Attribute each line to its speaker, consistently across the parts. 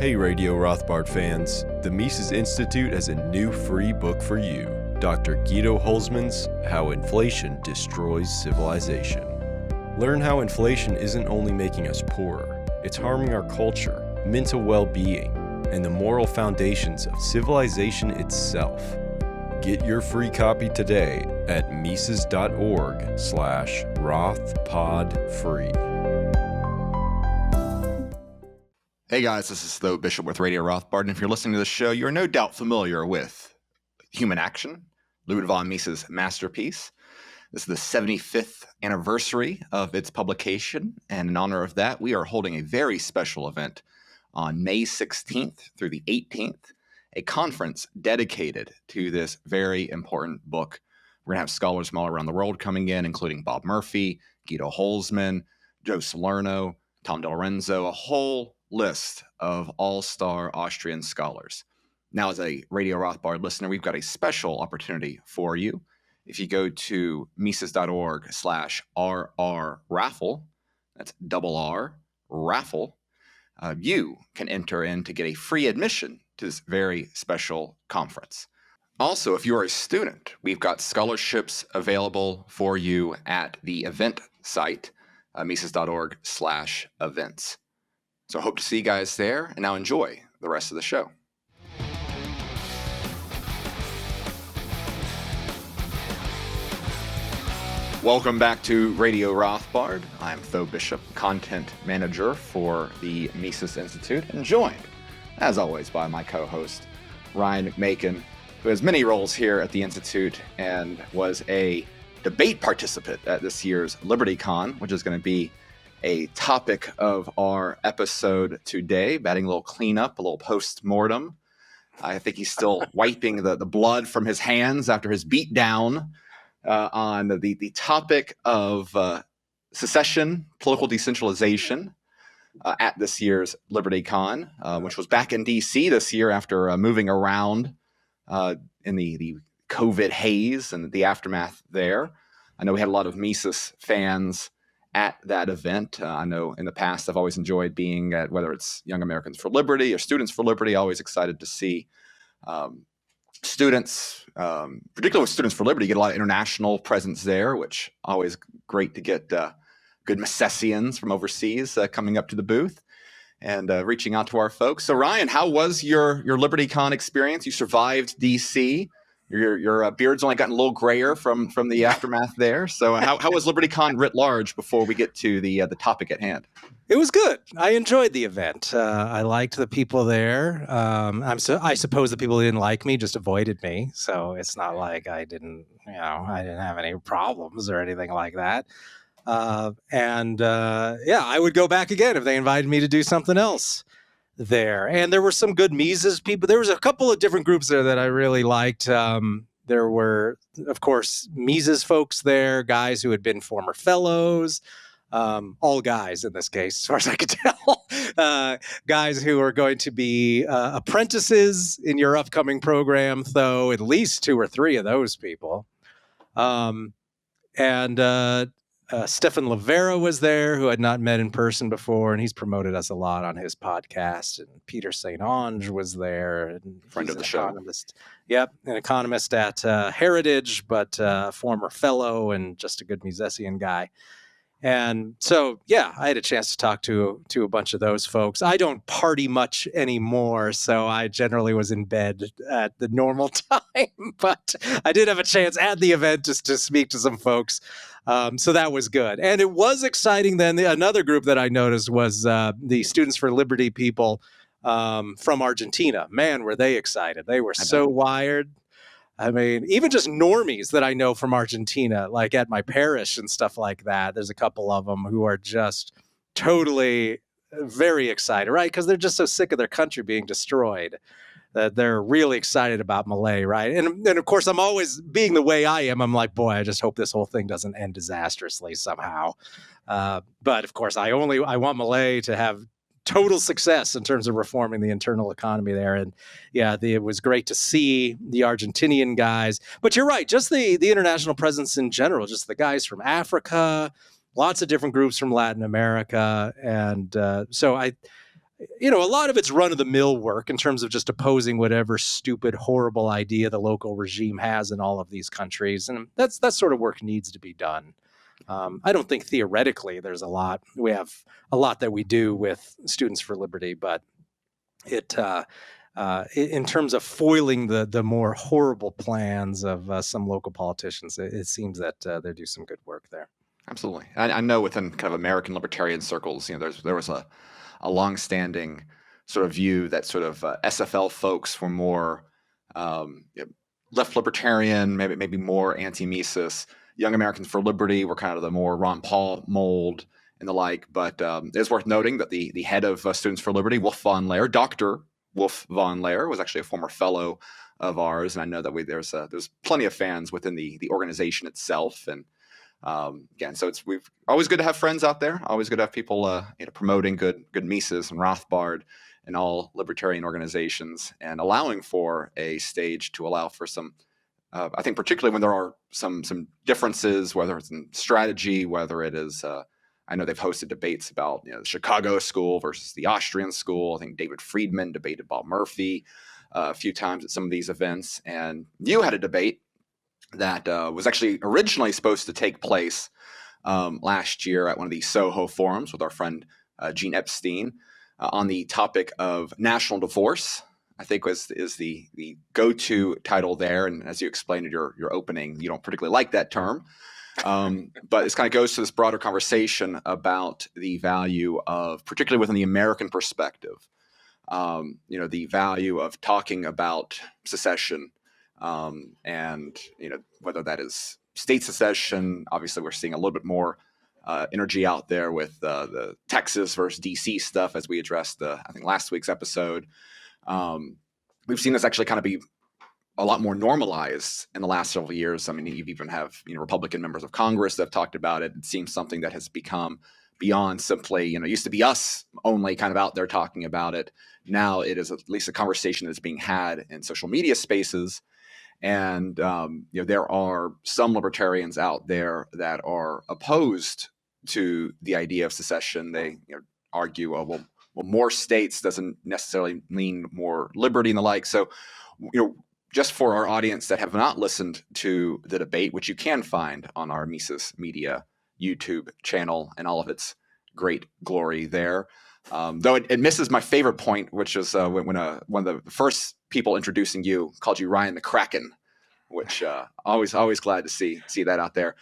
Speaker 1: Hey Radio Rothbard fans, the Mises Institute has a new free book for you. Dr. Guido Hulsmann's How Inflation Destroys Civilization. Learn how inflation isn't only making us poorer, it's harming our culture, mental well-being, and the moral foundations of civilization itself. Get your free copy today at Mises.org/RothPodFree.
Speaker 2: Hey guys, this is Tho Bishop with Radio Rothbard, and if you're listening to the show, you're no doubt familiar with Human Action, Ludwig von Mises' masterpiece. This is the 75th anniversary of its publication, and in honor of that, we are holding a very special event on May 16th through the 18th, a conference dedicated to this very important book. We're going to have scholars from all around the world coming in, including Bob Murphy, Guido Hulsmann, Joe Salerno, Tom DeLorenzo, a whole list of all-star Austrian scholars. Now, as a Radio Rothbard listener, we've got a special opportunity for you. If you go to Mises.org/RR raffle, that's double R, raffle, you can enter in to get a free admission to this very special conference. Also, if you're a student, we've got scholarships available for you at the event site, Mises.org/events. So I hope to see you guys there, and now enjoy the rest of the show. Welcome back to Radio Rothbard. I'm Tho Bishop, content manager for the Mises Institute, and joined, as always, by my co-host, Ryan McMaken, who has many roles here at the Institute and was a debate participant at this year's LibertyCon, which is going to be a topic of our episode today, batting a little cleanup, a little post-mortem. I think he's still wiping the blood from his hands after his beatdown on the topic of secession, political decentralization at this year's LibertyCon, which was back in D.C. this year after moving around in the COVID haze and the aftermath there. I know we had a lot of Mises fans at that event. I know in the past I've always enjoyed being at, whether it's Young Americans for Liberty or Students for Liberty, always excited to see students, particularly with Students for Liberty, get a lot of international presence there, which always great to get good Misesians from overseas coming up to the booth and reaching out to our folks. So Ryan, how was your LibertyCon experience? You survived DC. Your beard's only gotten a little grayer from the aftermath there. So how was LibertyCon writ large before we get to the topic at hand?
Speaker 3: It was good. I enjoyed the event. I liked the people there. I suppose the people who didn't like me just avoided me. So it's not like I didn't have any problems or anything like that. I would go back again if they invited me to do something else there. And there were some good Mises people. There was a couple of different groups there that I really liked. There were, of course, Mises folks there, guys who had been former fellows, all guys in this case, as far as I could tell, guys who are going to be apprentices in your upcoming program, though, at least 2 or 3 of those people. Stefan Livera was there, who had not met in person before, and he's promoted us a lot on his podcast. And Peter St. Onge was there, and
Speaker 2: friend of the show.
Speaker 3: Economist. Yep, an economist at Heritage, but former fellow and just a good Misesian guy. And so, yeah, I had a chance to talk to a bunch of those folks. I don't party much anymore, so I generally was in bed at the normal time. But I did have a chance at the event just to speak to some folks. So that was good. And it was exciting then. Another group that I noticed was the Students for Liberty people from Argentina. Man, were they excited. They were so wired. I mean, even just normies that I know from Argentina, like at my parish and stuff like that, there's a couple of them who are just totally very excited, right? Because they're just so sick of their country being destroyed that they're really excited about Malay, right? And of course, I'm always, being the way I am, I'm like, boy, I just hope this whole thing doesn't end disastrously somehow. But of course, I want Malay to have total success in terms of reforming the internal economy there. And yeah, it was great to see the Argentinian guys. But you're right, just the international presence in general, just the guys from Africa, lots of different groups from Latin America. And so a lot of it's run-of-the-mill work in terms of just opposing whatever stupid, horrible idea the local regime has in all of these countries. And that sort of work needs to be done. I don't think theoretically there's a lot. We have a lot that we do with Students for Liberty, but in terms of foiling the more horrible plans of some local politicians, it seems that they do some good work there.
Speaker 2: Absolutely. I know within kind of American libertarian circles, there was a longstanding sort of view that sort of SFL folks were more left libertarian, maybe more anti-Mises. Young Americans for Liberty were kind of the more Ron Paul mold and the like. But it is worth noting that the head of Students for Liberty, Wolf von Lehr, Dr. Wolf von Lehr, was actually a former fellow of ours. And I know that there's plenty of fans within the organization itself. And again, so we've always good to have friends out there. Always good to have people promoting good Mises and Rothbard and all libertarian organizations, and allowing for a stage to allow for some. I think particularly when there are some differences, whether it's in strategy, whether it is. I know they've hosted debates about the Chicago school versus the Austrian school. I think David Friedman debated Bob Murphy a few times at some of these events, and you had a debate that was actually originally supposed to take place last year at one of the Soho forums with our friend Gene Epstein on the topic of national divorce. I think is the go-to title there, and as you explained in your opening, you don't particularly like that term, but it kind of goes to this broader conversation about the value of, particularly within the American perspective, the value of talking about secession, and whether that is state secession. Obviously, we're seeing a little bit more energy out there with the Texas versus DC stuff, as we addressed I think last week's episode. We've seen this actually kind of be a lot more normalized in the last several years. I mean, you even have Republican members of Congress that have talked about it. It seems something that has become beyond simply, it used to be us only kind of out there talking about it. Now it is at least a conversation that's being had in social media spaces. And there are some libertarians out there that are opposed to the idea of secession. They argue, well, more states doesn't necessarily mean more liberty and the like. So, just for our audience that have not listened to the debate, which you can find on our Mises Media YouTube channel and all of its great glory there, though it misses my favorite point, which is when one of the first people introducing you called you Ryan the Kraken, which always glad to see that out there.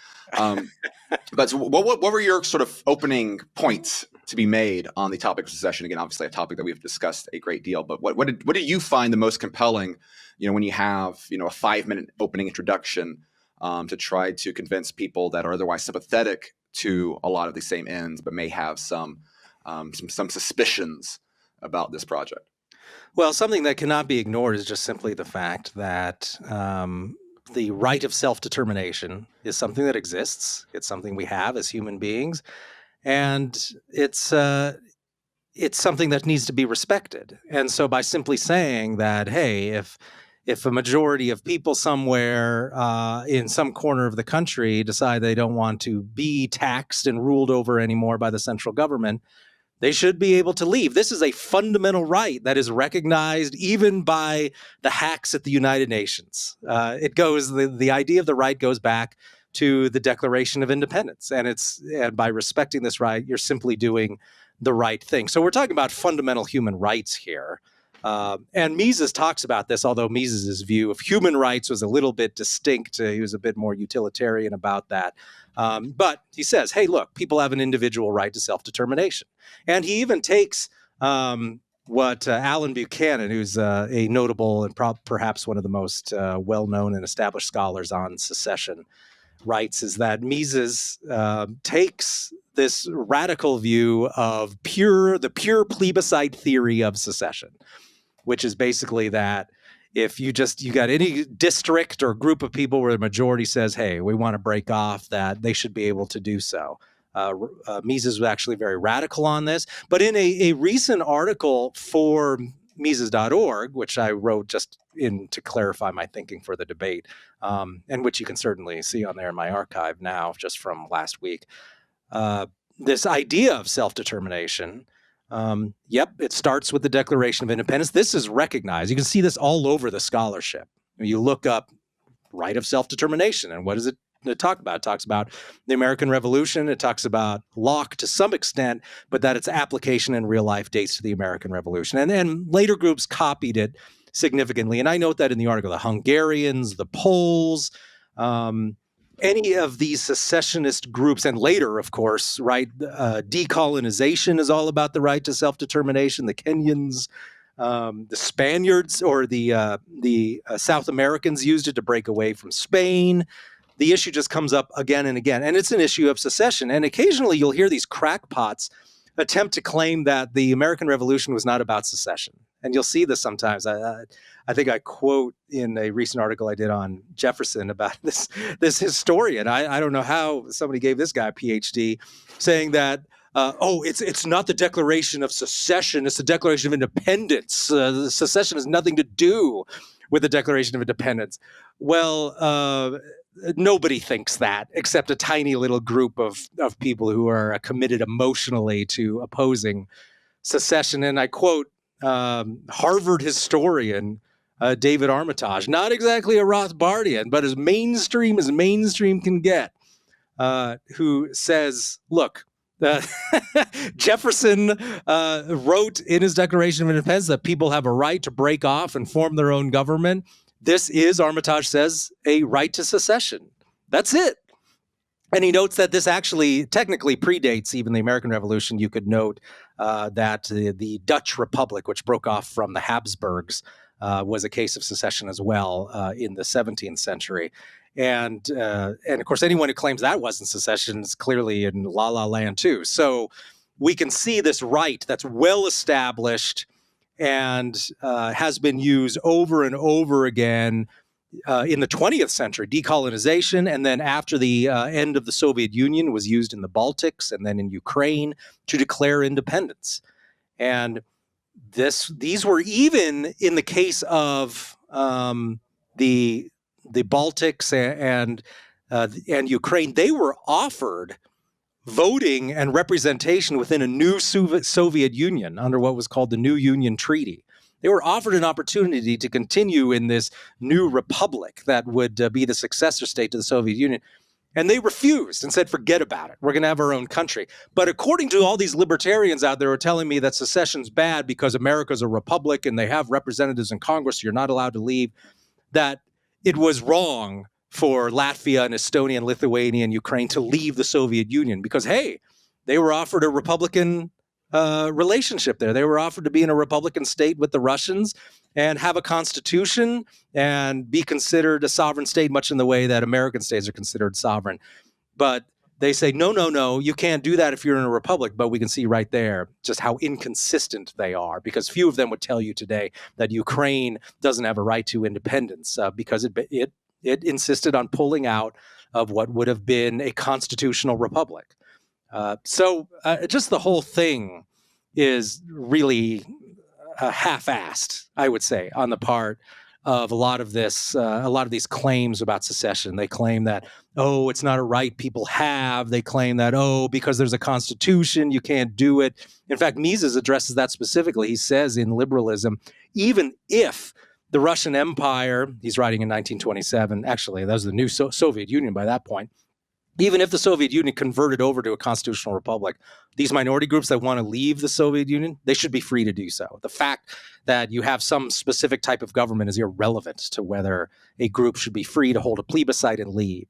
Speaker 2: But what were your sort of opening points to be made on the topic of secession? Again, obviously a topic that we've discussed a great deal, but what did you find the most compelling, when you have, a 5-minute opening introduction to try to convince people that are otherwise sympathetic to a lot of the same ends, but may have some suspicions about this project?
Speaker 3: Well, something that cannot be ignored is just simply the fact that the right of self-determination is something that exists. It's something we have as human beings, and it's something that needs to be respected. And so by simply saying that, hey, if a majority of people somewhere in some corner of the country decide they don't want to be taxed and ruled over anymore by the central government, they should be able to leave. This is a fundamental right that is recognized even by the hacks at the United Nations. The idea of the right goes back to the Declaration of Independence, and by respecting this right, you're simply doing the right thing. So we're talking about fundamental human rights here. And Mises talks about this, although Mises' view of human rights was a little bit distinct. He was a bit more utilitarian about that. But he says, hey, look, people have an individual right to self-determination. And he even takes what Alan Buchanan, who's a notable and perhaps one of the most well-known and established scholars on secession, writes, is that Mises takes this radical view of the pure plebiscite theory of secession, which is basically that if you got any district or group of people where the majority says, hey, we want to break off, that they should be able to do so. Mises was actually very radical on this. But in a recent article for Mises.org, which I wrote just to clarify my thinking for the debate, and which you can certainly see on there in my archive now, just from last week, this idea of self-determination Yep, it starts with the Declaration of Independence. This is recognized. You can see this all over the scholarship. You look up right of self-determination, and what does it talk about? It talks about the American Revolution. It talks about Locke to some extent, but that its application in real life dates to the American Revolution. And then later groups copied it significantly. And I note that in the article, the Hungarians, the Poles, any of these secessionist groups, and later, of course, right, decolonization is all about the right to self-determination. The Kenyans, the Spaniards, or the South Americans used it to break away from Spain. The issue just comes up again and again, and it's an issue of secession. And occasionally you'll hear these crackpots attempt to claim that the American Revolution was not about secession. And you'll see this sometimes. I think I quote in a recent article I did on Jefferson about this historian. I don't know how somebody gave this guy a PhD, saying that, it's not the Declaration of Secession, it's the Declaration of Independence. Secession has nothing to do with the Declaration of Independence. Well, nobody thinks that except a tiny little group of people who are committed emotionally to opposing secession. And I quote Harvard historian David Armitage, not exactly a Rothbardian, but as mainstream can get, who says, look, Jefferson wrote in his Declaration of Independence that people have a right to break off and form their own government. This is, Armitage says, a right to secession. That's it. And he notes that this actually technically predates even the American Revolution. You could note that the Dutch Republic, which broke off from the Habsburgs, was a case of secession as well in the 17th century. And of course, anyone who claims that wasn't secession is clearly in La La Land too. So we can see this right that's well established and has been used over and over again in the 20th century. Decolonization, and then after the end of the Soviet Union, was used in the Baltics and then in Ukraine to declare independence. And these were even in the case of the Baltics and Ukraine, they were offered voting and representation within a new Soviet Union under what was called the New Union Treaty. They were offered an opportunity to continue in this new republic that would be the successor state to the Soviet Union. And they refused and said, forget about it. We're going to have our own country. But according to all these libertarians out there who are telling me that secession's bad because America's a republic and they have representatives in Congress, so you're not allowed to leave, that it was wrong for Latvia and Estonia and Lithuania and Ukraine to leave the Soviet Union because, hey, they were offered a Republican relationship there. They were offered to be in a Republican state with the Russians and have a constitution and be considered a sovereign state, much in the way that American states are considered sovereign. But they say, no, you can't do that if you're in a republic. But we can see right there just how inconsistent they are, because few of them would tell you today that Ukraine doesn't have a right to independence because it insisted on pulling out of what would have been a constitutional republic. So just the whole thing is really half-assed, I would say, on the part of a lot of these claims about secession. They claim that, it's not a right people have. They claim that, because there's a constitution, you can't do it. In fact, Mises addresses that specifically. He says in Liberalism, even if the Russian Empire, he's writing in 1927, actually, that was the new Soviet Union by that point, even if the Soviet Union converted over to a constitutional republic, these minority groups that want to leave the Soviet Union, they should be free to do so. The fact that you have some specific type of government is irrelevant to whether a group should be free to hold a plebiscite and leave.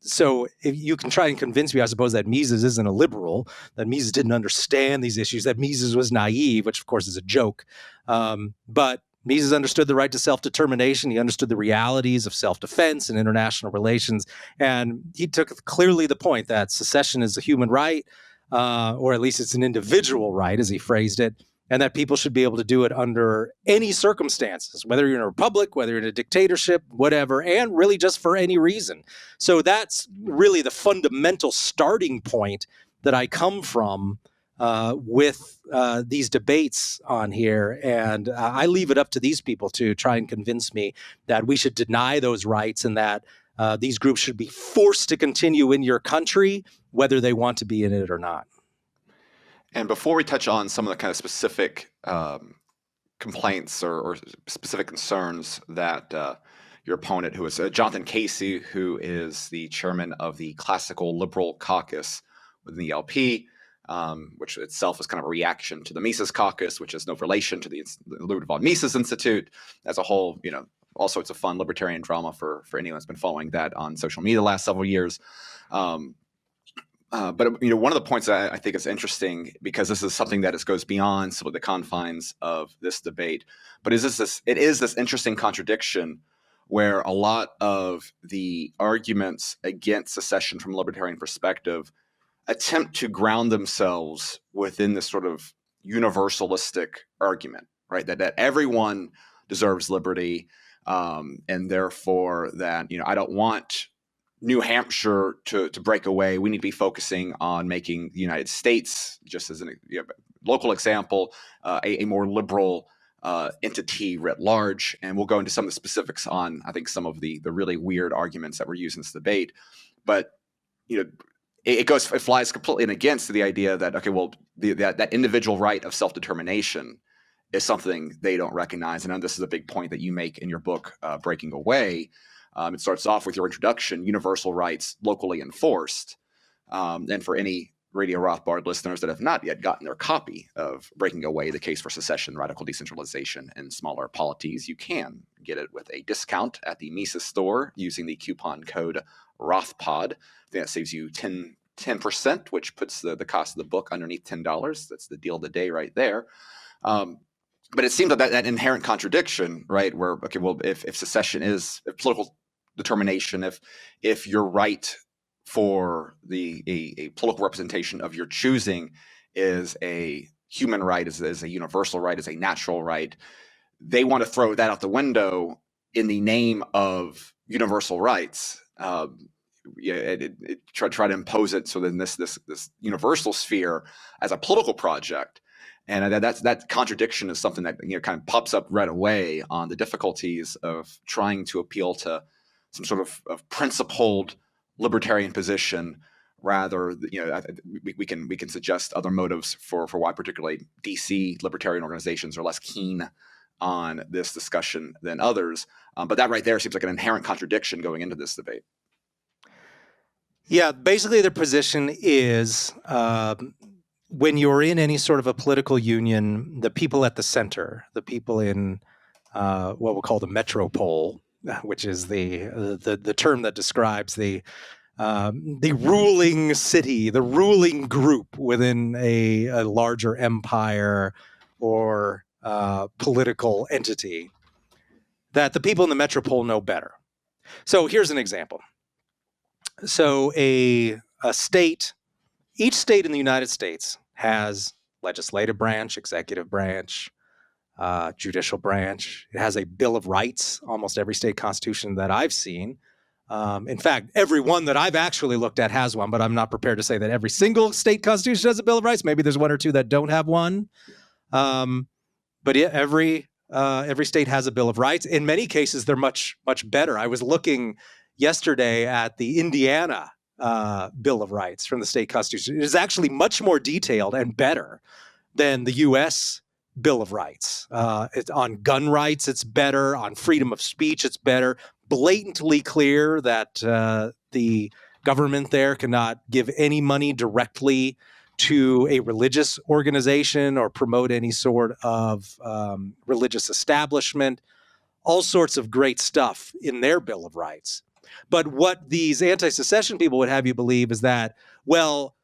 Speaker 3: So if you can try and convince me, I suppose, that Mises isn't a liberal, that Mises didn't understand these issues, that Mises was naive, which of course is a joke. But Mises understood the right to self-determination. He understood the realities of self-defense and international relations. And he took clearly the point that secession is a human right, or at least it's an individual right, as he phrased it, and that people should be able to do it under any circumstances, whether you're in a republic, whether you're in a dictatorship, whatever, and really just for any reason. So that's really the fundamental starting point that I come from with these debates on here. And I leave it up to these people to try and convince me that we should deny those rights and that these groups should be forced to continue in your country, whether they want to be in it or not.
Speaker 2: And before we touch on some of the kind of specific complaints or specific concerns that your opponent, who is Jonathan Casey, who is the chairman of the Classical Liberal Caucus within the LP, which itself is kind of a reaction to the Mises Caucus, which has no relation to the Ludwig von Mises Institute. As a whole, all sorts of fun libertarian drama for anyone that's been following that on social media the last several years. But one of the points that I think is interesting, because this is something that goes beyond some of the confines of this debate, but it is this interesting contradiction where a lot of the arguments against secession from a libertarian perspective attempt to ground themselves within this sort of universalistic argument, right? That everyone deserves liberty, and therefore that I don't want New Hampshire to break away. We need to be focusing on making the United States, just as a local example, a more liberal entity writ large. And we'll go into some of the specifics on, I think, some of the really weird arguments that were used in this debate. But it flies completely against the idea that, okay, well, that individual right of self-determination is something they don't recognize. And this is a big point that you make in your book, Breaking Away. It starts off with your introduction: universal rights locally enforced. And for any Radio Rothbard listeners that have not yet gotten their copy of Breaking Away, the Case for Secession, Radical Decentralization, and Smaller Polities, you can get it with a discount at the Mises store using the coupon code Rothpod. I think that saves you 10%, which puts the cost of the book underneath $10. That's the deal of the day right there. But it seems like that inherent contradiction, right, where, okay, well, if secession is political determination, if your right for a political representation of your choosing is a human right, is a universal right, is a natural right, they want to throw that out the window in the name of universal rights. Try to impose it so then this universal sphere as a political project. And that contradiction is something that kind of pops up right away on the difficulties of trying to appeal to some sort of principled libertarian position. Rather, we can suggest other motives for why particularly DC libertarian organizations are less keen on this discussion than others. But that right there seems like an inherent contradiction going into this debate.
Speaker 3: Yeah, basically their position is when you're in any sort of a political union, the people at the center, the people in what we'll call the metropole, which is the term that describes the ruling city, the ruling group within a larger empire or political entity, that the people in the metropole know better. So here's an example. So a state, each state in the United States has legislative branch, executive branch, judicial branch. It has a Bill of Rights. Almost every state constitution that I've seen. In fact, every one that I've actually looked at has one, but I'm not prepared to say that every single state constitution has a Bill of Rights. Maybe there's one or two that don't have one. But yeah, every state has a Bill of Rights. In many cases, they're much, much better. I was looking yesterday at the Indiana Bill of Rights from the state constitution. It is actually much more detailed and better than the U.S. Bill of Rights. It's on gun rights, it's better. On freedom of speech, it's better. Blatantly clear that the government there cannot give any money directly to a religious organization or promote any sort of religious establishment. All sorts of great stuff in their Bill of Rights. But what these anti-secession people would have you believe is that, well,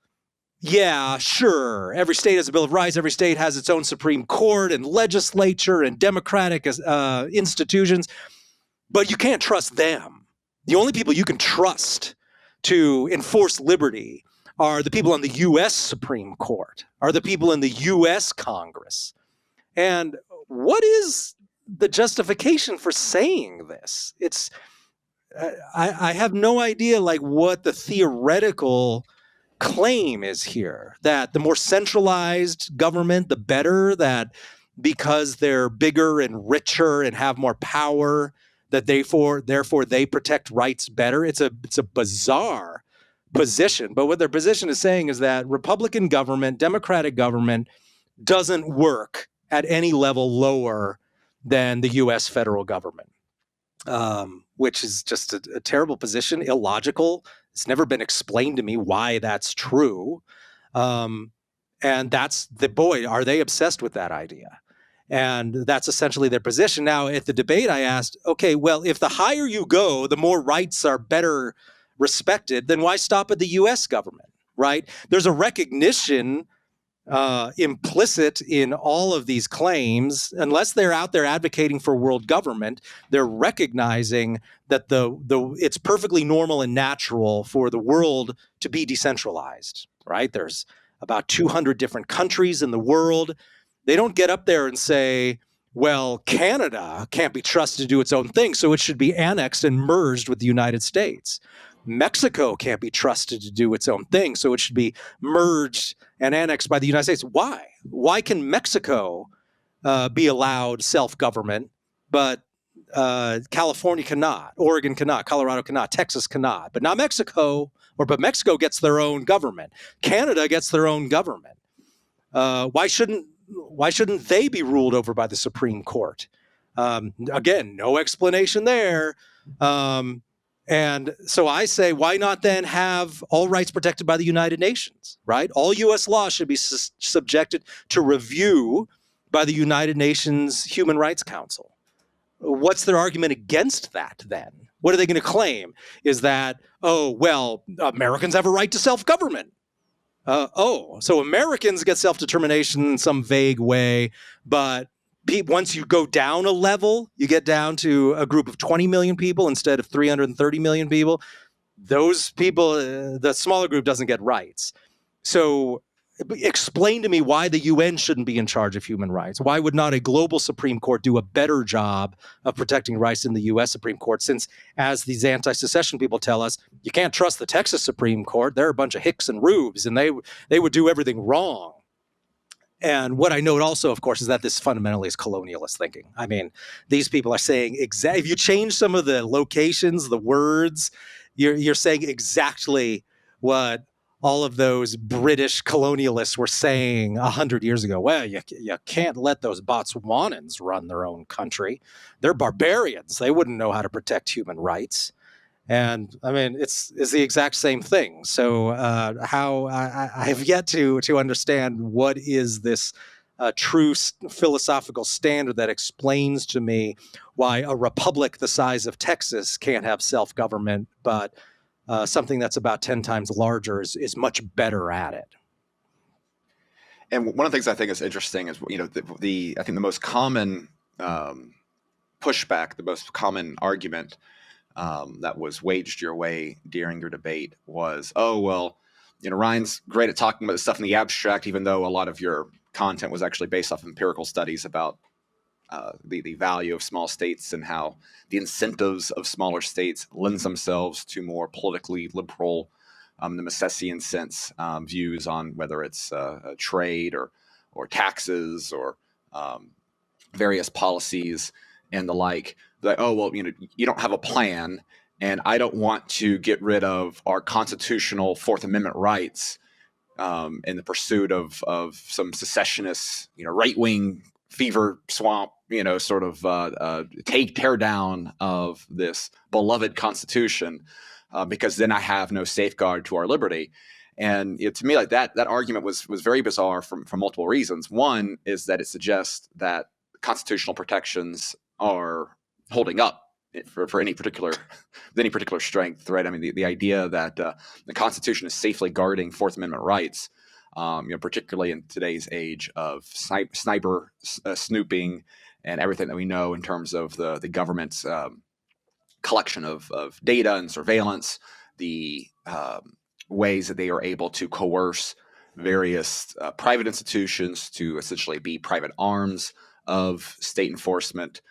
Speaker 3: yeah, sure, every state has a Bill of Rights, every state has its own Supreme Court and legislature and democratic institutions, but you can't trust them. The only people you can trust to enforce liberty are the people on the U.S. Supreme Court, are the people in the U.S. Congress. And what is the justification for saying this? It's I have no idea what the theoretical claim is here, that the more centralized government, the better, that because they're bigger and richer and have more power, that therefore they protect rights better. It's a bizarre position. But what their position is saying is that Republican government, Democratic government doesn't work at any level lower than the U.S. federal government, which is just a terrible position, illogical. It's never been explained to me why that's true. And that's boy, are they obsessed with that idea? And that's essentially their position. Now, at the debate, I asked, okay, well, if the higher you go, the more rights are better respected, then why stop at the U.S. government, right? There's a recognition implicit in all of these claims. Unless they're out there advocating for world government, they're recognizing that it's perfectly normal and natural for the world to be decentralized, right? There's about 200 different countries in the world. They don't get up there and say, well, Canada can't be trusted to do its own thing, so it should be annexed and merged with the United States. Mexico can't be trusted to do its own thing, so it should be merged and annexed by the United States. Why? Why can Mexico be allowed self-government, but California cannot, Oregon cannot, Colorado cannot, Texas cannot, but not Mexico, but Mexico gets their own government. Canada gets their own government. Why shouldn't they be ruled over by the Supreme Court? Again, no explanation there. And so I say, why not then have all rights protected by the United Nations, right? All U.S. law should be subjected to review by the United Nations Human Rights Council. What's their argument against that then? What are they going to claim? Is that, oh, well, Americans have a right to self-government. So Americans get self-determination in some vague way, but once you go down a level, you get down to a group of 20 million people instead of 330 million people. Those people, the smaller group doesn't get rights. So explain to me why the UN shouldn't be in charge of human rights. Why would not a global Supreme Court do a better job of protecting rights than the U.S. Supreme Court? Since, as these anti-secession people tell us, you can't trust the Texas Supreme Court. They're a bunch of hicks and rubes, and they would do everything wrong. And what I note also, of course, is that this fundamentally is colonialist thinking. I mean, these people are saying if you change some of the locations, the words, you're saying exactly what all of those British colonialists were saying 100 years ago. Well, you can't let those Botswanans run their own country. They're barbarians. They wouldn't know how to protect human rights. And I mean, it's the exact same thing. So how I have yet to understand what is this true philosophical standard that explains to me why a republic the size of Texas can't have self-government, but something that's about 10 times larger is much better at it.
Speaker 2: And one of the things I think is interesting is, I think the most common pushback, the most common argument that was waged your way during your debate was, oh, well, Ryan's great at talking about this stuff in the abstract, even though a lot of your content was actually based off of empirical studies about the value of small states and how the incentives of smaller states lends themselves to more politically liberal, the Misesian sense, views on whether it's trade or taxes or various policies and the like. Like, oh, well, you don't have a plan, and I don't want to get rid of our constitutional Fourth Amendment rights in the pursuit of some secessionist, right-wing fever swamp, sort of tear down of this beloved Constitution, because then I have no safeguard to our liberty. And to me, like that argument was very bizarre for multiple reasons. One is that it suggests that constitutional protections are holding up for any particular strength, right? I mean, the idea that the Constitution is safely guarding Fourth Amendment rights, particularly in today's age of sniper snooping and everything that we know in terms of the government's collection of data and surveillance, the ways that they are able to coerce various private institutions to essentially be private arms of state enforcement.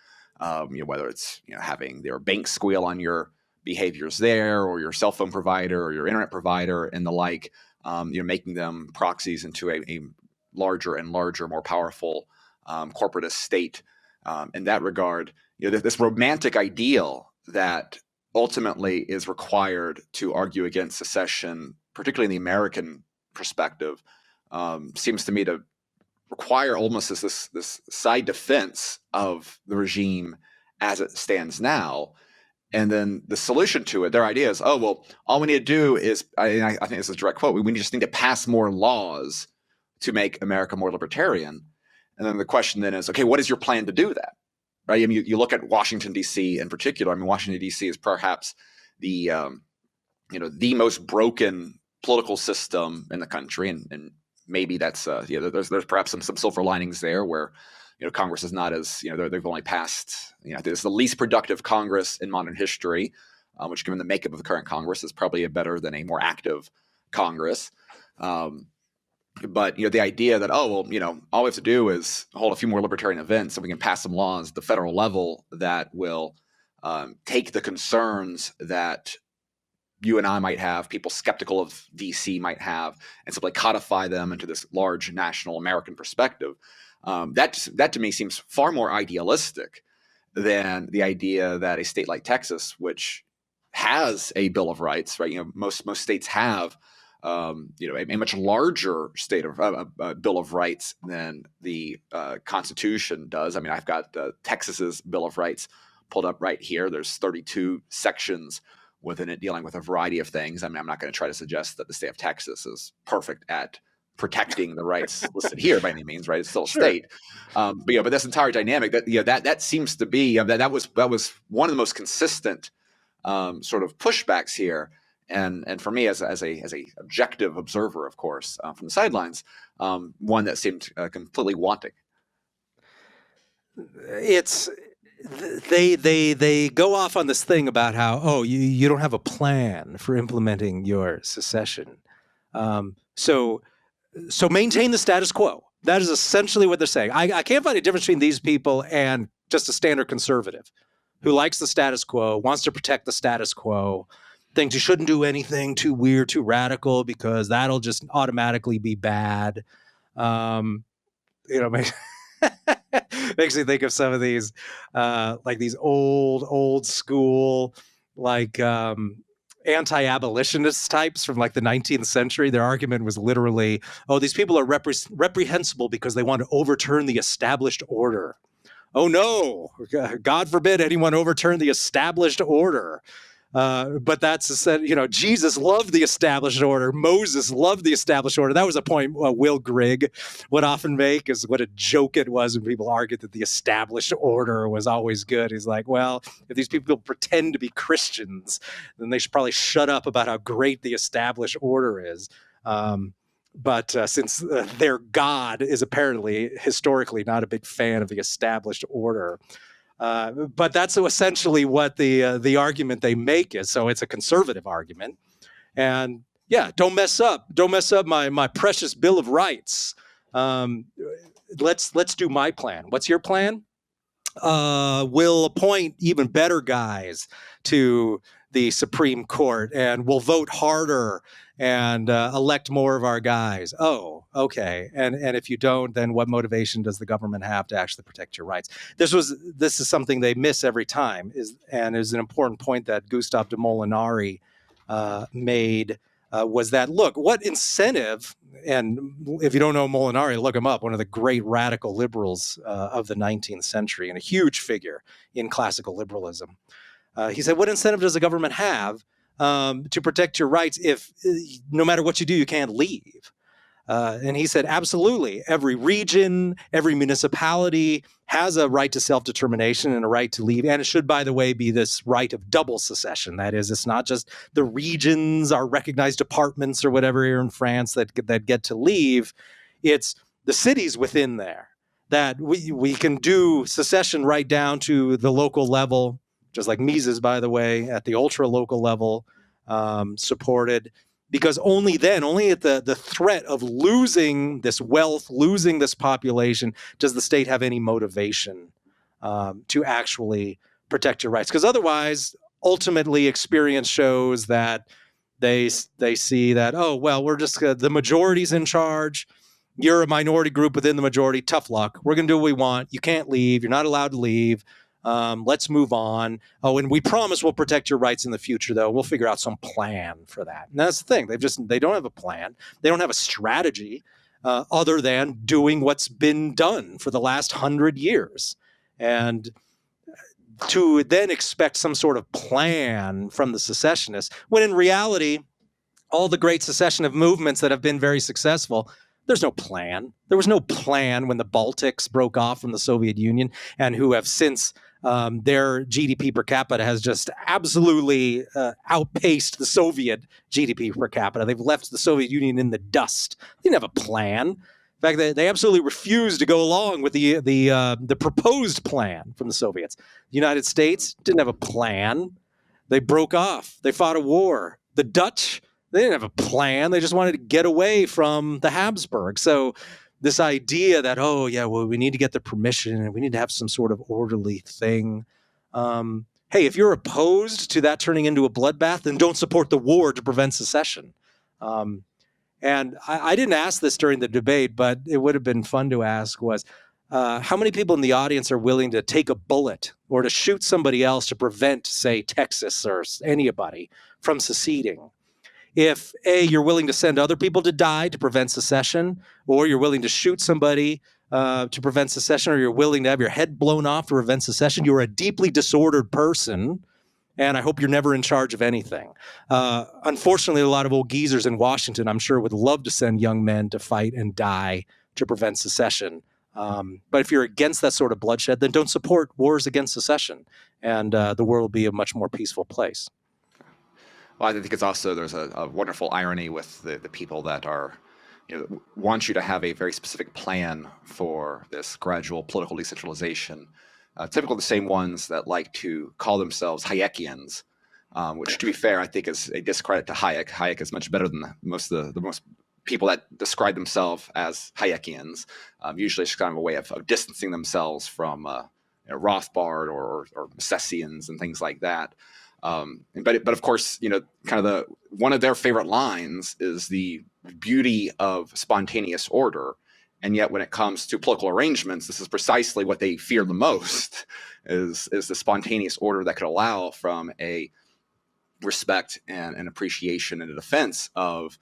Speaker 2: Whether it's having their bank squeal on your behaviors there, or your cell phone provider, or your internet provider, and the like, making them proxies into a larger and larger, more powerful corporatist state. In that regard, this romantic ideal that ultimately is required to argue against secession, particularly in the American perspective, seems to me to require almost as this side defense of the regime as it stands now. And then the solution to it, their idea is, oh, well, all we need to do is, I think this is a direct quote, we just need to pass more laws to make America more libertarian. And then the question then is, okay, what is your plan to do that? Right? I mean, you look at Washington, D.C. in particular. I mean, Washington, D.C. is perhaps the most broken political system in the country, and maybe that's there's perhaps some silver linings there where Congress is not as they've only passed it's the least productive Congress in modern history, which given the makeup of the current Congress is probably better than a more active Congress. But the idea that all we have to do is hold a few more libertarian events and we can pass some laws at the federal level that will take the concerns that you and I might have, people skeptical of DC might have, and simply codify them into this large national American perspective. That to me seems far more idealistic than the idea that a state like Texas, which has a Bill of Rights, right? Most states have a much larger state of Bill of Rights than the Constitution does. I mean, I've got Texas's Bill of Rights pulled up right here. There's 32 sections within it dealing with a variety of things. I mean, I'm not going to try to suggest that the state of Texas is perfect at protecting the rights listed here by any means, right? It's still a state. But this entire dynamic that seems to be that was one of the most consistent sort of pushbacks here. And for me, as a objective observer, of course, from the sidelines, one that seemed completely wanting.
Speaker 3: It's they go off on this thing about how you don't have a plan for implementing your secession, so maintain the status quo. That is essentially what they're saying. I can't find a difference between these people and just a standard conservative who likes the status quo, wants to protect the status quo, thinks you shouldn't do anything too weird, too radical, because that'll just automatically be bad. Makes me think of some of these, like these old school, like anti-abolitionist types from like the 19th century. Their argument was literally, these people are reprehensible because they want to overturn the established order. Oh no, God forbid anyone overturn the established order. But that's Jesus loved the established order. Moses loved the established order. That was a point Will Grigg would often make, is what a joke it was when people argued that the established order was always good. He's like, well, if these people pretend to be Christians, then they should probably shut up about how great the established order is. But since their God is apparently historically not a big fan of the established order, but that's essentially what the argument they make is. So it's a conservative argument, and don't mess up my precious Bill of Rights. Let's do my plan. What's your plan? We'll appoint even better guys to the Supreme Court, and we'll vote harder and elect more of our guys. Oh, okay. And if you don't, then what motivation does the government have to actually protect your rights? This is something they miss every time, is an important point that Gustav de Molinari made, was that, look, what incentive, and if you don't know Molinari, look him up, one of the great radical liberals of the 19th century and a huge figure in classical liberalism. He said, what incentive does the government have to protect your rights if no matter what you do, you can't leave? And he said, absolutely. Every region, every municipality has a right to self-determination and a right to leave. And it should, by the way, be this right of double secession. That is, it's not just the regions, our recognized departments or whatever here in France that get to leave. It's the cities within there that we can do secession right down to the local level, just like Mises, by the way, at the ultra-local level, supported. Because only at the threat of losing this wealth, losing this population, does the state have any motivation to actually protect your rights. Because otherwise, ultimately, experience shows that they see that, we're just the majority's in charge. You're a minority group within the majority. Tough luck. We're going to do what we want. You can't leave. You're not allowed to leave. Let's move on. Oh, and we promise we'll protect your rights in the future, though. We'll figure out some plan for that. And that's the thing. They don't have a plan. They don't have a strategy other than doing what's been done for the last 100 years. And to then expect some sort of plan from the secessionists, when in reality, all the great secessionist movements that have been very successful, there's no plan. There was no plan when the Baltics broke off from the Soviet Union, and who have since their GDP per capita has just absolutely outpaced the Soviet GDP per capita. They've left the Soviet Union in the dust. They didn't have a plan. In fact, they absolutely refused to go along with the proposed plan from the Soviets. The United States didn't have a plan. They broke off. They fought a war. The Dutch, they didn't have a plan. They just wanted to get away from the Habsburgs. So this idea that, oh, yeah, well, we need to get the permission and we need to have some sort of orderly thing. Hey, if you're opposed to that turning into a bloodbath, then don't support the war to prevent secession. And I didn't ask this during the debate, but it would have been fun to ask was, how many people in the audience are willing to take a bullet or to shoot somebody else to prevent, say, Texas or anybody from seceding? If A, you're willing to send other people to die to prevent secession, or you're willing to shoot somebody to prevent secession, or you're willing to have your head blown off to prevent secession, you're a deeply disordered person. And I hope you're never in charge of anything. Unfortunately, a lot of old geezers in Washington, I'm sure, would love to send young men to fight and die to prevent secession. But if you're against that sort of bloodshed, then don't support wars against secession. And the world will be a much more peaceful place.
Speaker 2: Well, I think it's also, there's a wonderful irony with the people that are, want you to have a very specific plan for this gradual political decentralization. Typically the same ones that like to call themselves Hayekians, which, to be fair, I think is a discredit to Hayek. Hayek is much better than most people that describe themselves as Hayekians. Usually it's kind of a way of distancing themselves from Rothbard or Misesians and things like that. But of course, kind of one of their favorite lines is the beauty of spontaneous order. And yet when it comes to political arrangements, this is precisely what they fear the most, is the spontaneous order that could allow from a respect and an appreciation and a defense of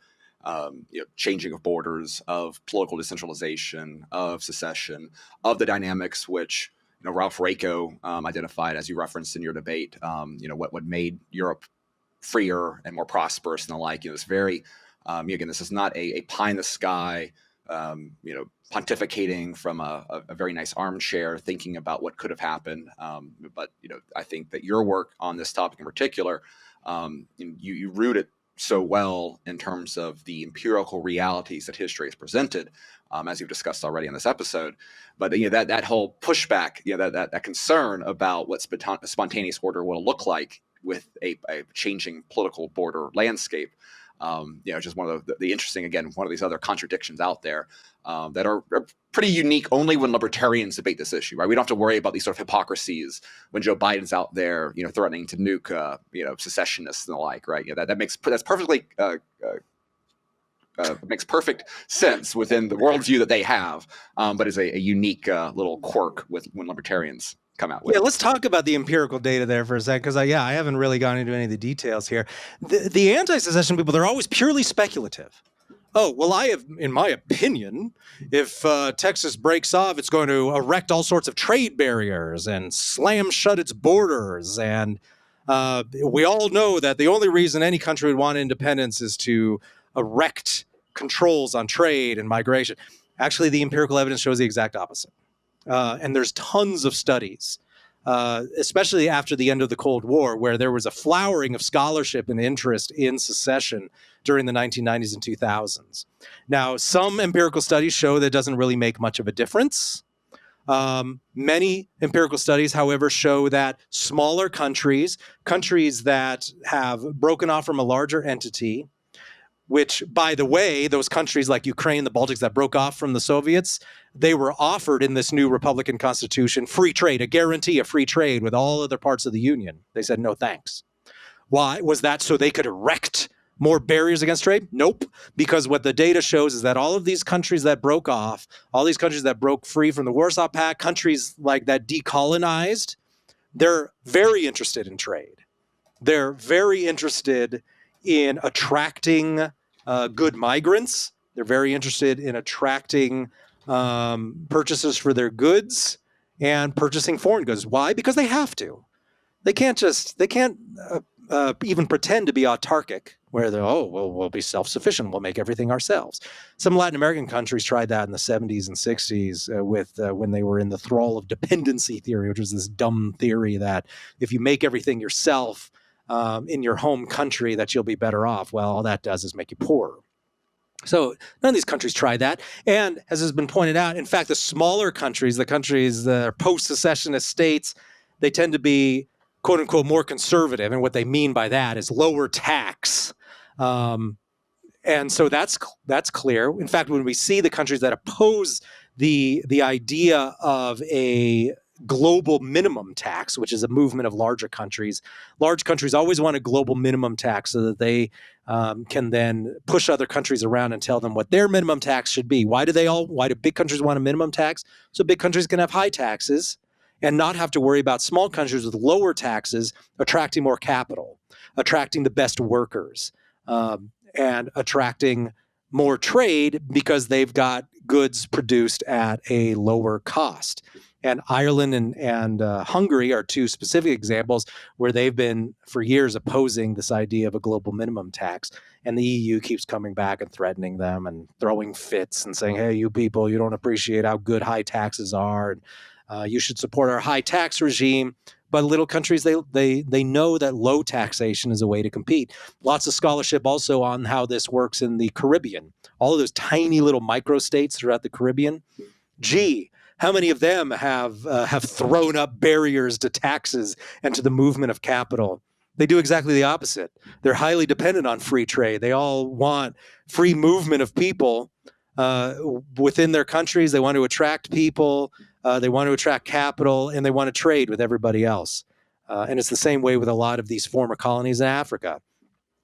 Speaker 2: changing of borders, of political decentralization, of secession, of the dynamics which Ralph Raico identified, as you referenced in your debate, what made Europe freer and more prosperous and the like. It's very, again, this is not a pie in the sky, pontificating from a very nice armchair, thinking about what could have happened. But I think that your work on this topic in particular, you root it so well in terms of the empirical realities that history has presented, as you've discussed already in this episode. But that whole pushback, that concern about what spontaneous order will look like with a changing political border landscape. Just one of the interesting, again, one of these other contradictions out there that are pretty unique only when libertarians debate this issue, right? We don't have to worry about these sort of hypocrisies when Joe Biden's out there, threatening to nuke, secessionists and the like, right? That's perfectly makes perfect sense within the worldview that they have, but is a unique little quirk when libertarians come out with.
Speaker 3: Yeah, let's talk about the empirical data there for a second, because I haven't really gone into any of the details here. The anti-secession people, they're always purely speculative. Oh, well, I have, in my opinion, if Texas breaks off, it's going to erect all sorts of trade barriers and slam shut its borders. And we all know that the only reason any country would want independence is to erect controls on trade and migration. Actually, the empirical evidence shows the exact opposite. And there's tons of studies, especially after the end of the Cold War, where there was a flowering of scholarship and interest in secession during the 1990s and 2000s. Now, some empirical studies show that it doesn't really make much of a difference. Many empirical studies, however, show that smaller countries that have broken off from a larger entity, which, by the way, those countries like Ukraine, the Baltics that broke off from the Soviets, they were offered in this new Republican Constitution free trade, a guarantee of free trade with all other parts of the Union. They said, no, thanks. Why? Was that so they could erect more barriers against trade? Nope. Because what the data shows is that all of these countries that broke off, all these countries that broke free from the Warsaw Pact, countries like that decolonized, they're very interested in trade. They're very interested in attracting good migrants. They're very interested in attracting purchases for their goods and purchasing foreign goods. Why? Because they have to. They can't even pretend to be autarkic, where they're, we'll be self-sufficient. We'll make everything ourselves. Some Latin American countries tried that in the 70s and 60s when they were in the thrall of dependency theory, which was this dumb theory that if you make everything yourself in your home country, that you'll be better off. Well, all that does is make you poorer. So none of these countries tried that. And as has been pointed out, in fact, the smaller countries, the countries that are post-secessionist states, they tend to be, quote unquote, more conservative. And what they mean by that is lower tax. And so that's clear. In fact, when we see the countries that oppose the idea of a global minimum tax, which is a movement of large countries always want a global minimum tax so that they can then push other countries around and tell them what their minimum tax should be. Why do big countries want a minimum tax? So big countries can have high taxes and not have to worry about small countries with lower taxes attracting more capital, attracting the best workers, and attracting more trade because they've got goods produced at a lower cost. And Ireland and Hungary are two specific examples where they've been for years opposing this idea of a global minimum tax. And the EU keeps coming back and threatening them and throwing fits and saying, hey, you people, you don't appreciate how good high taxes are. And you should support our high tax regime. But little countries, they know that low taxation is a way to compete. Lots of scholarship also on how this works in the Caribbean. All of those tiny little microstates throughout the Caribbean. Gee, how many of them have thrown up barriers to taxes and to the movement of capital? They do exactly the opposite. They're highly dependent on free trade. They all want free movement of people within their countries. They want to attract people. They want to attract capital, and they want to trade with everybody else. And it's the same way with a lot of these former colonies in Africa,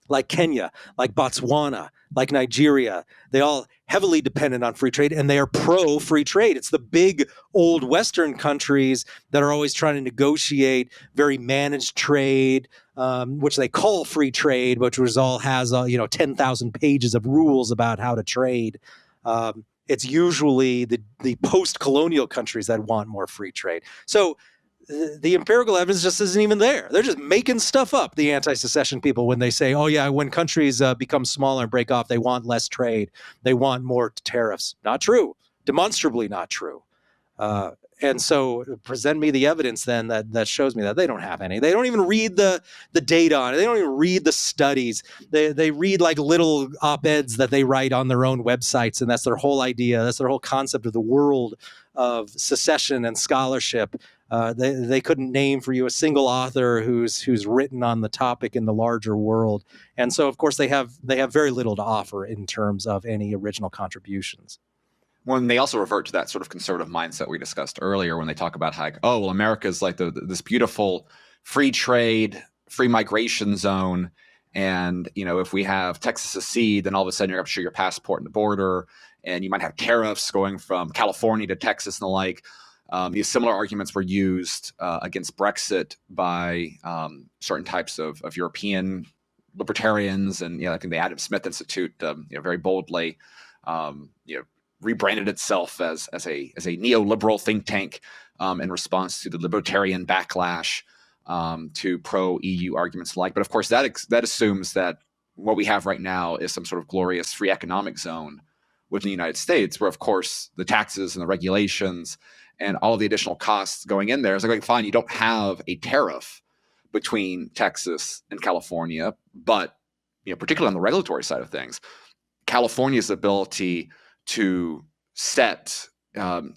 Speaker 3: like Kenya, like Botswana, like Nigeria. They all heavily dependent on free trade, and they are pro-free trade. It's the big old Western countries that are always trying to negotiate very managed trade, which they call free trade, which all has 10,000 pages of rules about how to trade. It's usually the post-colonial countries that want more free trade. So the empirical evidence just isn't even there. They're just making stuff up, the anti-secession people, when they say, oh, yeah, when countries become smaller and break off, they want less trade. They want more tariffs. Not true. Demonstrably not true. And so present me the evidence then that shows me that they don't have any. They don't even read the data on it. They don't even read the studies. They read like little op-eds that they write on their own websites, and that's their whole idea. That's their whole concept of the world of secession and scholarship. They couldn't name for you a single author who's written on the topic in the larger world. And so, of course, they have very little to offer in terms of any original contributions.
Speaker 2: When they also revert to that sort of conservative mindset we discussed earlier, when they talk about how, oh, well, America's like this beautiful free trade, free migration zone. And, if we have Texas secede, then all of a sudden you're going to show your passport in the border, and you might have tariffs going from California to Texas and the like. These similar arguments were used against Brexit by certain types of European libertarians. And, I think the Adam Smith Institute, very boldly, rebranded itself as a neoliberal think tank in response to the libertarian backlash to pro-EU arguments alike. But of course, that assumes that what we have right now is some sort of glorious free economic zone within the United States, where of course the taxes and the regulations and all of the additional costs going in there is like, fine, you don't have a tariff between Texas and California, but particularly on the regulatory side of things, California's ability to set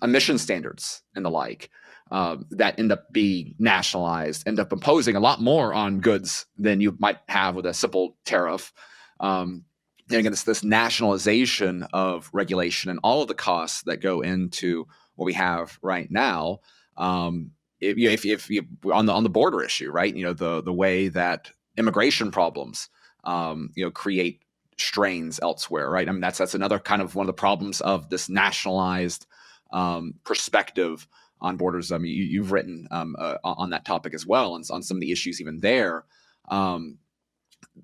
Speaker 2: emission standards and the like that end up being nationalized, end up imposing a lot more on goods than you might have with a simple tariff. And again, this nationalization of regulation and all of the costs that go into what we have right now. If you on the border issue, right? The way that immigration problems create strains elsewhere, right? I mean, that's another kind of one of the problems of this nationalized perspective on borders. I mean, you've written on that topic as well, and on some of the issues even there.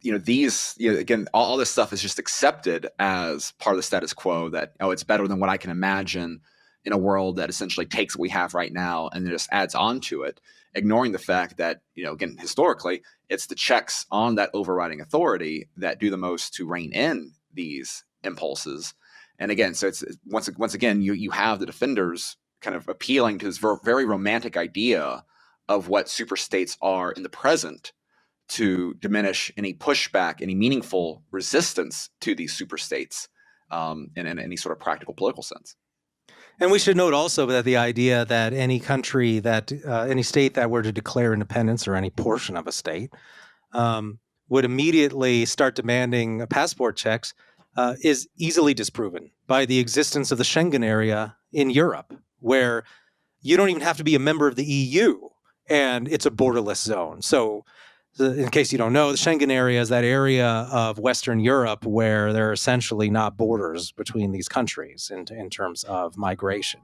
Speaker 2: Again, all this stuff is just accepted as part of the status quo, that, oh, it's better than what I can imagine in a world that essentially takes what we have right now and just adds on to it, ignoring the fact that, again, historically, it's the checks on that overriding authority that do the most to rein in these impulses. And again, so it's once again, you have the defenders kind of appealing to this very romantic idea of what superstates are in the present, to diminish any pushback, any meaningful resistance to these superstates in any sort of practical political sense.
Speaker 3: And we should note also that the idea that any country, that any state that were to declare independence, or any portion of a state, would immediately start demanding passport checks is easily disproven by the existence of the Schengen area in Europe, where you don't even have to be a member of the EU, and it's a borderless zone. So in case you don't know, the Schengen area is that area of Western Europe where there are essentially not borders between these countries in terms of migration.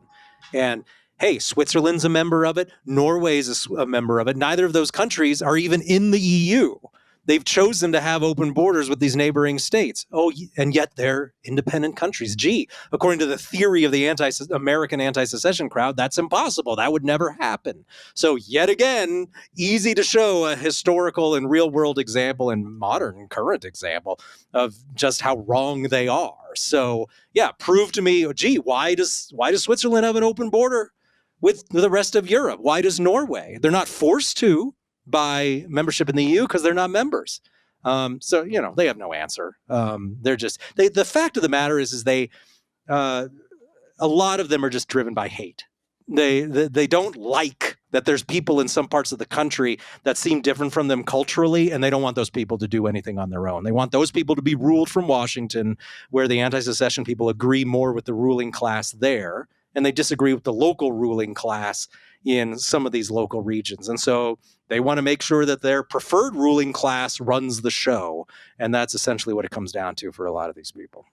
Speaker 3: And hey, Switzerland's a member of it. Norway's a member of it. Neither of those countries are even in the EU. They've chosen to have open borders with these neighboring states. Oh, and yet they're independent countries. Gee, according to the theory of the American anti-secession crowd, that's impossible. That would never happen. So yet again, easy to show a historical and real-world example and modern current example of just how wrong they are. So yeah, prove to me, gee, why does Switzerland have an open border with the rest of Europe? Why does Norway? They're not forced to by membership in the EU because they're not members. So, they have no answer. They're just, the fact of the matter is they, a lot of them are just driven by hate. They don't like that there's people in some parts of the country that seem different from them culturally, and they don't want those people to do anything on their own. They want those people to be ruled from Washington, where the anti-secession people agree more with the ruling class there, and they disagree with the local ruling class in some of these local regions. And so they want to make sure that their preferred ruling class runs the show. And that's essentially what it comes down to for a lot of these people.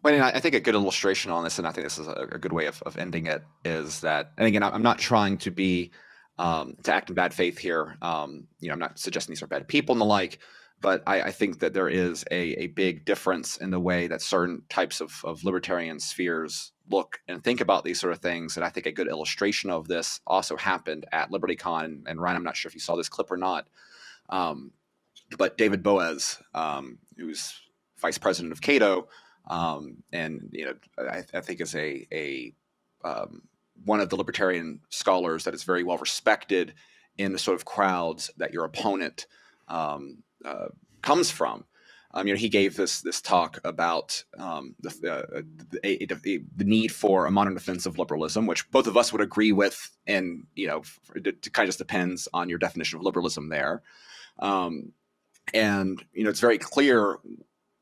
Speaker 2: Well, and I think a good illustration on this, and I think this is a good way of ending it, is that, and again, I'm not trying to be, to act in bad faith here. I'm not suggesting these are bad people and the like, but I think that there is a big difference in the way that certain types of libertarian spheres look and think about these sort of things. And I think a good illustration of this also happened at LibertyCon. And Ryan, I'm not sure if you saw this clip or not, but David Boaz, who's vice president of Cato, and I think is a one of the libertarian scholars that is very well respected in the sort of crowds that your opponent comes from. He gave this talk about the need for a modern defense of liberalism, which both of us would agree with, and it kind of just depends on your definition of liberalism there. It's very clear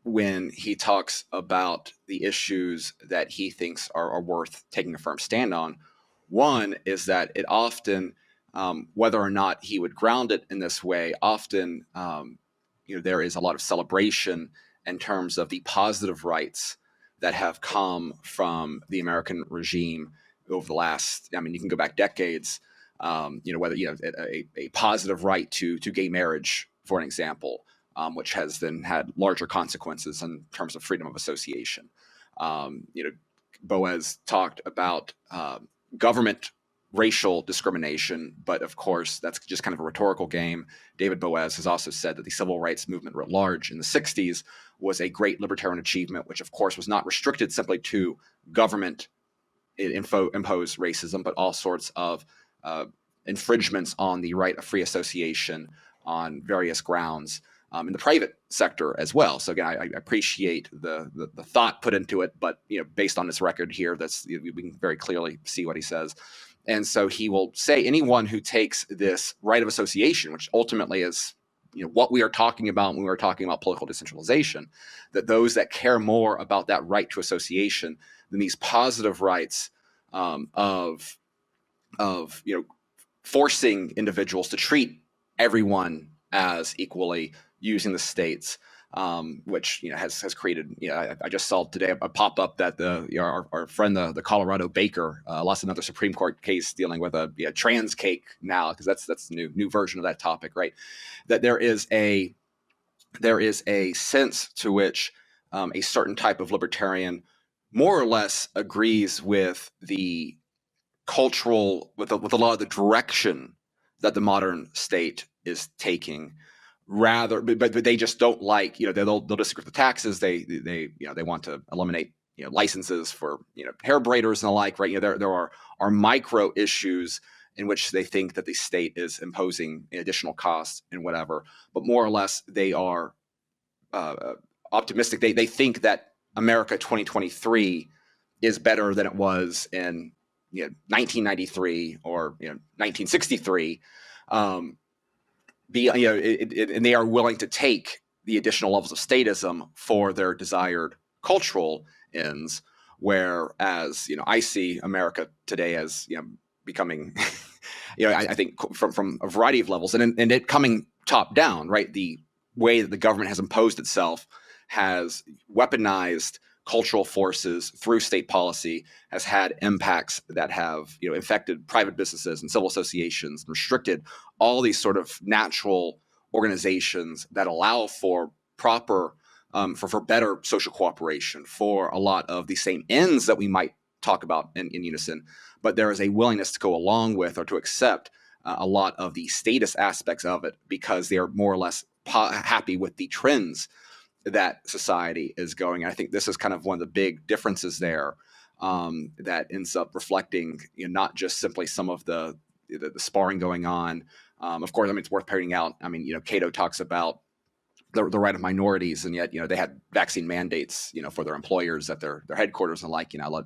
Speaker 2: when he talks about the issues that he thinks are worth taking a firm stand on. One is that it often, whether or not he would ground it in this way, often there is a lot of celebration in terms of the positive rights that have come from the American regime over the last, you can go back decades, whether, a positive right to gay marriage, for an example, which has then had larger consequences in terms of freedom of association. Boaz talked about government racial discrimination, but of course that's just kind of a rhetorical game. David Boaz has also said that the civil rights movement writ large in the 60s was a great libertarian achievement, which of course was not restricted simply to government imposed racism, but all sorts of infringements on the right of free association on various grounds in the private sector as well. So again, I appreciate the thought put into it, but based on this record here, we can very clearly see what he says. And so he will say anyone who takes this right of association, which ultimately is what we are talking about when we are talking about political decentralization, that those that care more about that right to association than these positive rights of forcing individuals to treat everyone as equally, using the states which has created. I just saw today a pop up that our friend the Colorado baker lost another Supreme Court case dealing with a trans cake now, because that's the new version of that topic, right? That there is a sense to which a certain type of libertarian more or less agrees with the cultural, with a lot of the direction that the modern state is taking. Rather, but they just don't like, they'll disagree with the taxes. They want to eliminate licenses for hair braiders and the like, right? There are micro issues in which they think that the state is imposing additional costs and whatever, but more or less they are optimistic. They think that America 2023 is better than it was in 1993 or 1963. And they are willing to take the additional levels of statism for their desired cultural ends. Whereas I see America today as becoming, I think from a variety of levels, and it coming top down, right? The way that the government has imposed itself has weaponized cultural forces through state policy, has had impacts that have affected private businesses and civil associations, and restricted all these sort of natural organizations that allow for proper for better social cooperation, for a lot of the same ends that we might talk about in unison. But there is a willingness to go along with or to accept a lot of the status aspects of it, because they are more or less happy with the trends that society is going. And I think this is kind of one of the big differences there, that ends up reflecting not just simply some of the sparring going on. Of course, it's worth pointing out. Cato talks about the right of minorities, and yet they had vaccine mandates for their employers at their headquarters and like. I let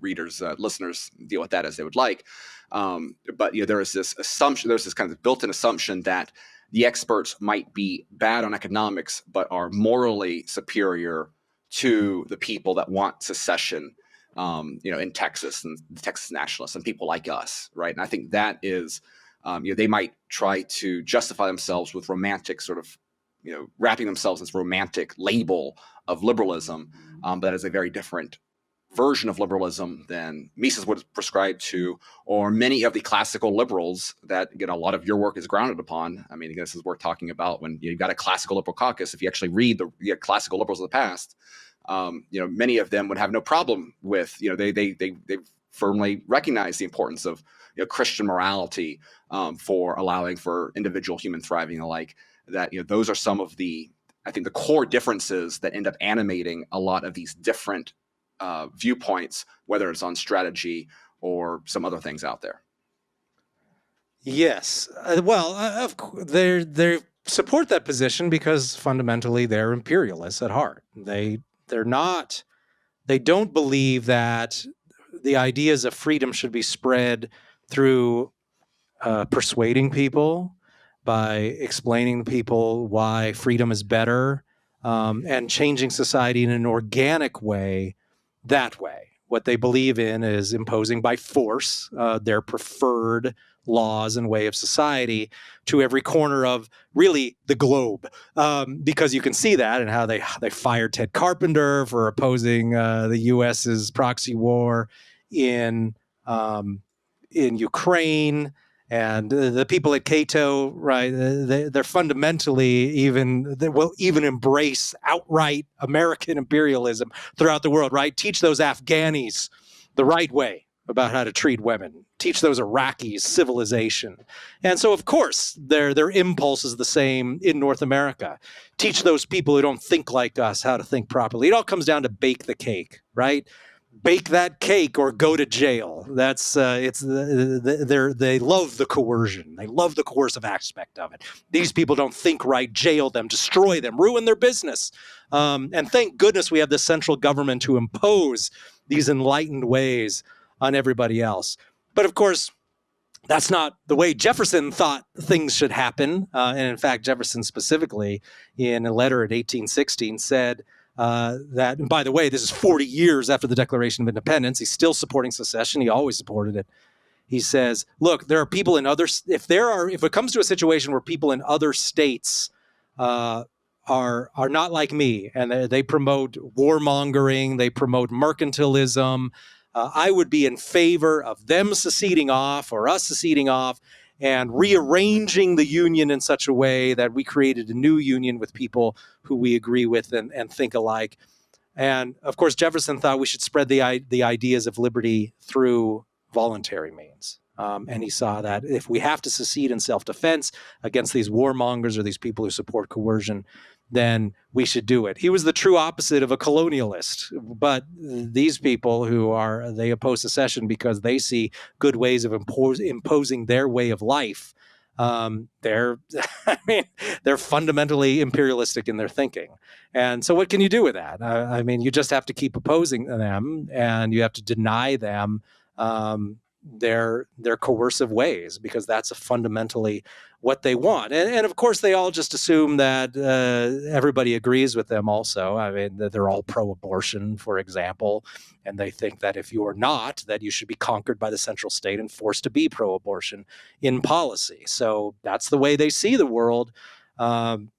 Speaker 2: readers, listeners deal with that as they would like. But there is this assumption. There's this kind of built-in assumption that the experts might be bad on economics, but are morally superior to the people that want secession, in Texas, and the Texas nationalists and people like us, right? And I think that is, they might try to justify themselves with romantic sort of, wrapping themselves in this romantic label of liberalism, that is a very different version of liberalism than Mises would prescribe to, or many of the classical liberals that a lot of your work is grounded upon. This is worth talking about when you've got a classical liberal caucus. If you actually read the classical liberals of the past, many of them would have no problem with, they firmly recognize the importance of Christian morality for allowing for individual human thriving and the like. That those are some of the, I think, the core differences that end up animating a lot of these different viewpoints, whether it's on strategy or some other things out there.
Speaker 3: Yes. Of course, they support that position because fundamentally they're imperialists at heart. They don't believe that the ideas of freedom should be spread through persuading people, by explaining to people why freedom is better, and changing society in an organic way. That way, what they believe in is imposing by force their preferred laws and way of society to every corner of really the globe, because you can see that in how they fired Ted Carpenter for opposing the U.S.'s proxy war in Ukraine. And the people at Cato, right? They're fundamentally they will even embrace outright American imperialism throughout the world, right? Teach those Afghanis the right way about how to treat women. Teach those Iraqis civilization. And so, of course, their impulse is the same in North America. Teach those people who don't think like us how to think properly. It all comes down to bake the cake, right? Bake that cake or go to jail. That's they love the coercion. They love the coercive aspect of it. These people don't think right. Jail them, destroy them, ruin their business. And thank goodness we have the central government to impose these enlightened ways on everybody else. But of course, that's not the way Jefferson thought things should happen. And in fact, Jefferson specifically, in a letter in 1816, said that, and by the way, this is 40 years after the Declaration of Independence. He's still supporting secession. He always supported it. He says, look, there are people in if it comes to a situation where people in other states are not like me, and they promote warmongering, they promote mercantilism. I would be in favor of them seceding off or us seceding off and rearranging the union in such a way that we created a new union with people who we agree with and think alike. And of course, Jefferson thought we should spread the ideas of liberty through voluntary means. And he saw that if we have to secede in self-defense against these warmongers or these people who support coercion, then we should do it. He was the true opposite of a colonialist. But these people they oppose secession because they see good ways of imposing their way of life. They're fundamentally imperialistic in their thinking. And so what can you do with that? You just have to keep opposing them, and you have to deny them their coercive ways, because that's fundamentally what they want. And of course, they all just assume that everybody agrees with them also. They're all pro-abortion, for example, and they think that if you're not, that you should be conquered by the central state and forced to be pro-abortion in policy. So that's the way they see the world. And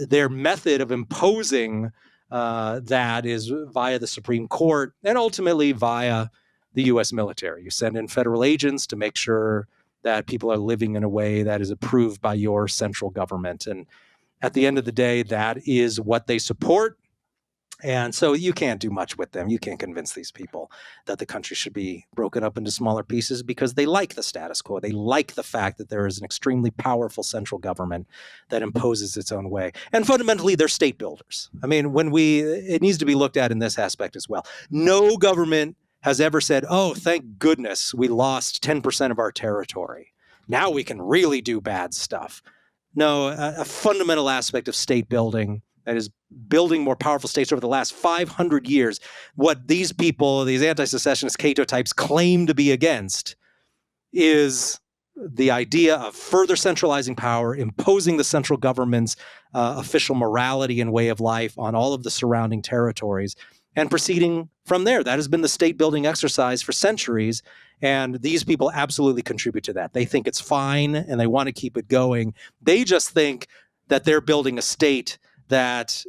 Speaker 3: their method of imposing that is via the Supreme Court and ultimately via the U.S. military. You send in federal agents to make sure that people are living in a way that is approved by your central government. And at the end of the day, that is what they support. And so you can't do much with them. You can't convince these people that the country should be broken up into smaller pieces, because they like the status quo. They like the fact that there is an extremely powerful central government that imposes its own way. And fundamentally, they're state builders. It needs to be looked at in this aspect as well. No government has ever said, oh, thank goodness we lost 10% of our territory. Now we can really do bad stuff. No, a fundamental aspect of state building, that is building more powerful states over the last 500 years, what these people, these anti-secessionist Cato types, claim to be against is the idea of further centralizing power, imposing the central government's official morality and way of life on all of the surrounding territories, and proceeding from there. That has been the state building exercise for centuries. And these people absolutely contribute to that. They think it's fine and they want to keep it going. They just think that they're building a state that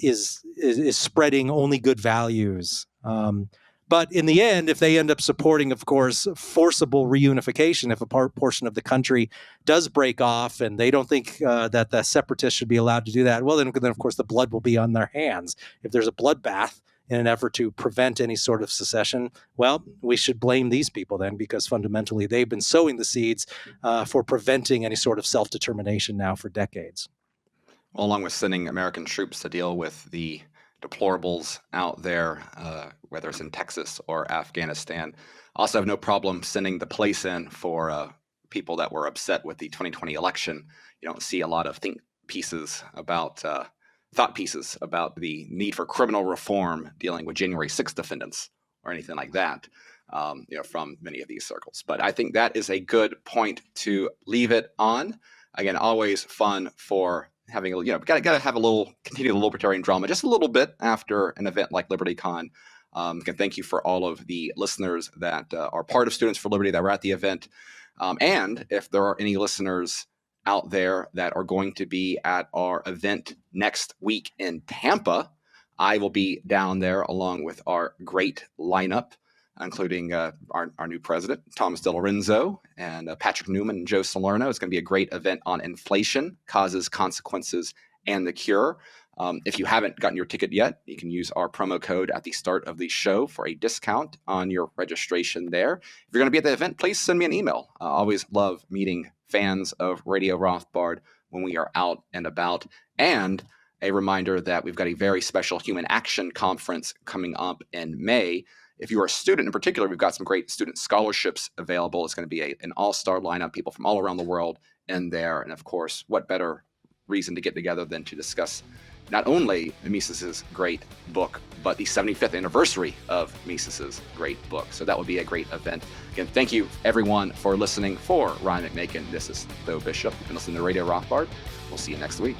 Speaker 3: is spreading only good values. But in the end, if they end up supporting, of course, forcible reunification, if a portion of the country does break off and they don't think that the separatists should be allowed to do that, well, then of course, the blood will be on their hands. If there's a bloodbath in an effort to prevent any sort of secession, well, we should blame these people then, because fundamentally they've been sowing the seeds for preventing any sort of self-determination now for decades.
Speaker 2: Well, along with sending American troops to deal with the deplorables out there, whether it's in Texas or Afghanistan, I also have no problem sending the place in for people that were upset with the 2020 election. You don't see a lot of thought pieces about the need for criminal reform dealing with January 6th defendants or anything like that, from many of these circles. But I think that is a good point to leave it on. Again, always fun for having got to have a little, continue the libertarian drama just a little bit after an event like LibertyCon. Again, thank you for all of the listeners that are part of Students for Liberty that were at the event. And if there are any listeners out there that are going to be at our event next week in Tampa, I will be down there along with our great lineup, including our new president, Thomas DeLorenzo, and Patrick Newman and Joe Salerno. It's going to be a great event on inflation, causes, consequences, and the cure. If you haven't gotten your ticket yet, you can use our promo code at the start of the show for a discount on your registration there. If you're going to be at the event, please send me an email. I always love meeting fans of Radio Rothbard when we are out and about. And a reminder that we've got a very special Human Action Conference coming up in May. If you are a student in particular, we've got some great student scholarships available. It's going to be an all-star lineup, people from all around the world in there. And of course, what better reason to get together than to discuss not only Mises's great book, but the 75th anniversary of Mises's great book. So that will be a great event. Again, thank you everyone for listening. For Ryan McMaken, this is Tho Bishop. You've been listening to Radio Rothbard. We'll see you next week.